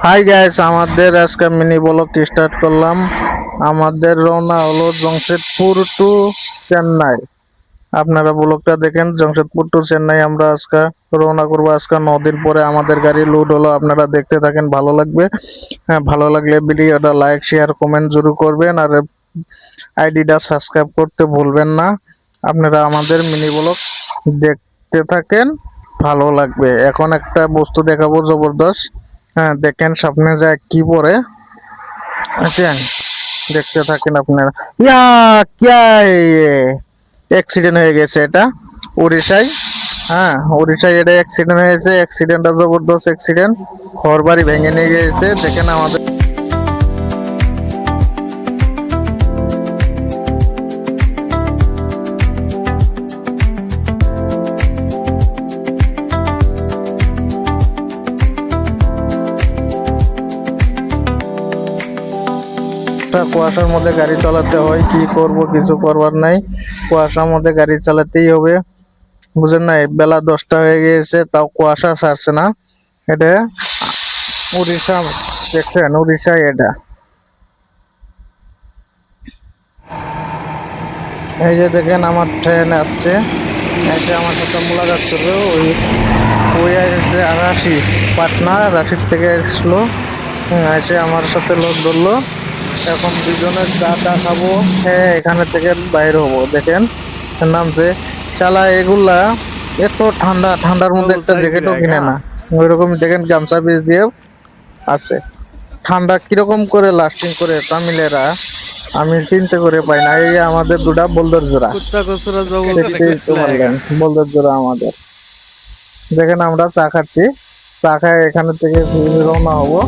Hi guys, আমাদের আজকে mini blog start করলাম। আমাদের রওনা হলো জামশেদপুর টু চেন্নাই। আপনারা ব্লগটা দেখেন, জামশেদপুর টু চেন্নাই আমরা আজকে রওনা করবো। আজকে 9 দিন পরে আমাদের গাড়ি লোড হলো। আপনারা দেখতে থাকেন, ভালো লাগবে। হ্যাঁ, ভালো লাগলে ভিডিওটা লাইক শেয়ার কমেন্ট জরুর করবেন, আর আইডিটা সাবস্ক্রাইব করতে ভুলবেন না। আপনারা আমাদের মিনি ব্লগ দেখতে থাকেন, ভালো লাগবে। এখন একটা বস্তু দেখাবো জবরদস্ত। হ্যাঁ, দেখেন সামনে যায় কি পরে আছেন, দেখতে থাকেন আপনারা। ইয়া ক্যা অ্যাক্সিডেন্ট হয়ে গেছে, এটা উড়িষ্যায়। হ্যাঁ, উড়িষ্যায় এটা অ্যাক্সিডেন্ট হয়েছে। অ্যাক্সিডেন্টটা জবরদস্ত অ্যাক্সিডেন্ট, ঘর বাড়ি ভেঙে নিয়ে গেছে। দেখেন আমাদের কুয়াশার মধ্যে গাড়ি চালাতে হয়, কি করব, কিছু করবার নাই। কুয়াশার মধ্যে গাড়ি চালাতেই হবে, বুঝেন নাই? বেলা 10টা হয়ে গিয়েছে, তাও কুয়াশা ছাড়ছে না। এটা উড়িষ্যা, দেখছেন? উড়িষ্যায় এটা। এই যে দেখেন আমার ট্রেন আসছে, এসে আমার সাথে মোলাকাত করবে। ওই আসছে রাশি, পাটনা রাশির থেকে আসলো। এসে আমার সাথে লোক ধরলো। এখন দুজনে চা খাবো, হ্যাঁ এখানে থেকে বাইর হবো। দেখেন নামছে চালা। এগুলা এত ঠান্ডা, ঠান্ডার মধ্যে একটা জ্যাকেটও কিনে না। ওইরকম দেখেন গামছা পিস দিয়ে আছে। ঠান্ডা কিরকম করে লাস্টিং করে তামিলেরা, আমি চিন্তা করে পাই না। এই আমাদের দুটা বলদের জোড়া, বলদের জোড়া আমাদের। দেখেন আমরা চা খাচ্ছি, চা খাই এখানে থেকে রওনা হবো।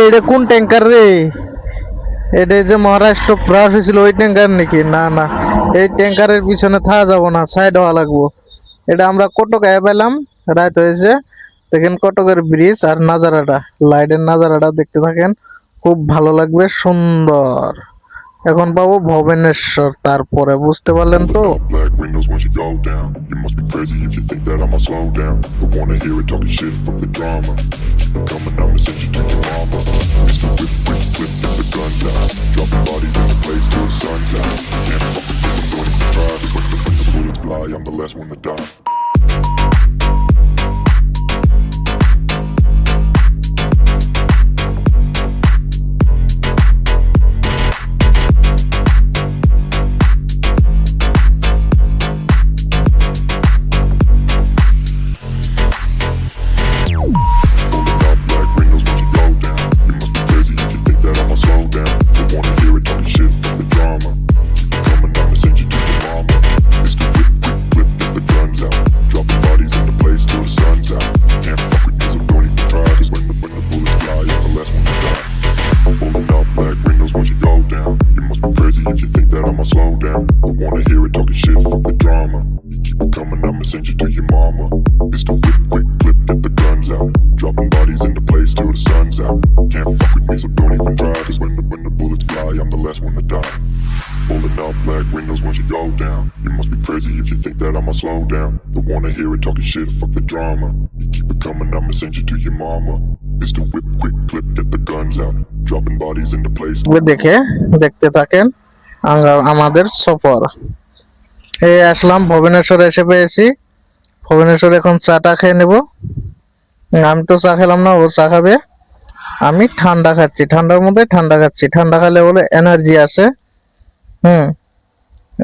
এটা কোন ট্যাঙ্কার রে? এটা যে মহারাষ্ট্র ব্রাশ হয়েছিল ওই ট্যাঙ্কার নাকি? না না, এই ট্যাঙ্কারের পিছনে থাকা যাবো না, সাইড হওয়া লাগবো। এটা আমরা কটকায় পেলাম, রাত হয়েছে। দেখেন কটকের ব্রিজ আর নাজারাটা, লাইটের নাজারাটা দেখতে থাকেন, খুব ভালো লাগবে, সুন্দর। এখন পাবো ভুবনেশ্বর, তারপরে বুঝতে পারলেন তো। I'm the last one to die. If you think that I'ma slow down, don't wanna hear it talking shit, fuck the drama. You keep it coming, I'ma send you to your mama. Pistol whip, quick clip, get the guns out. Dropping bodies into place till the sun's out. Can't fuck with me, so don't even try. Cause when the bullets fly, I'm the last one to die. Pulling up black windows once you go down. You must be crazy if you think that I'ma slow down. Don't wanna hear it talking shit, fuck the drama. You keep it coming, I'ma send you to your mama. Pistol whip, quick clip, get the guns out. Dropping bodies into place. দেখতে থাকেন আমাদের সফর। এই আসলাম ভুবনেশ্বর, এসে পেয়েছি ভুবনেশ্বর। এখন চাটা খেয়ে নেব। আমি তো চা খেলাম না, ও চা খাবে। আমি ঠান্ডা খাচ্ছি, ঠান্ডার মধ্যে ঠান্ডা খাচ্ছি। ঠান্ডা খেলে বলে এনার্জি আসে,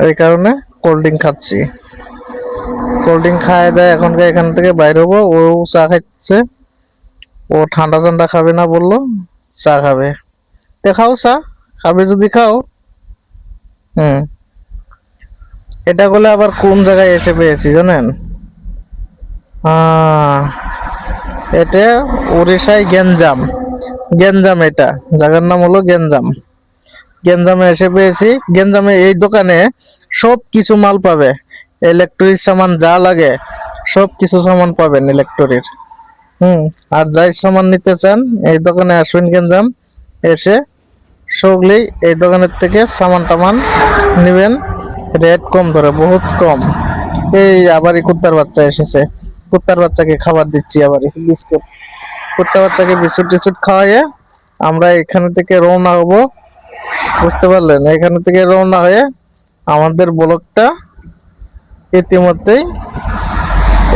এই কারণে কোল্ড ড্রিঙ্ক খাচ্ছি। কোল্ড ড্রিঙ্ক খাওয়া দেয় এখনকার, এখান থেকে বাইর হবো। ও চা খাচ্ছে, ও ঠান্ডা ঠান্ডা খাবে না বললো, চা খাবে। খাও চা, খাবে যদি খাও। হুম, এটা বলে আবার কোন জায়গায় এসে পেয়েছি জানেন? এটা উড়িষ্যায় গেঞ্জাম। গেঞ্জাম, এটা জায়গার নাম হলো গেঞ্জাম। গেঞ্জামে এসে পেয়েছি। গেঞ্জামে এই দোকানে সব কিছু মাল পাবে, ইলেকট্রিক সামান যা লাগে সব কিছু সামান পাবেন ইলেকট্রিক। আর যাই সামান নিতে চান এই দোকানে আসবেন গেঞ্জাম, এসে সবগুলি এই দোকানের থেকে সামান টামান নেবেন। রেট কম ধরে, বহুত কম। এই আবারই কুত্তার বাচ্চা এসেছে, কুত্তার বাচ্চাকে খাবার দিচ্ছি, আবারই বিস্কুট। কুত্তা বাচ্চাকে বিস্কুট টিস্কুট খাওয়াইয়ে আমরা এখান থেকে রওনা হব। বুঝতে পারলেন? এখান থেকে রওনা হয়ে আমাদের ব্লগটা ইতিমধ্যেই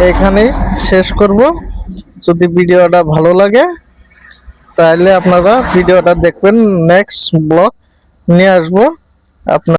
এখানেই শেষ করব। যদি ভিডিওটা ভালো লাগে তাহলে আপনারা ভিডিওটা দেখবেন, নেক্সট ব্লগ নিয়ে আসবো আপনার।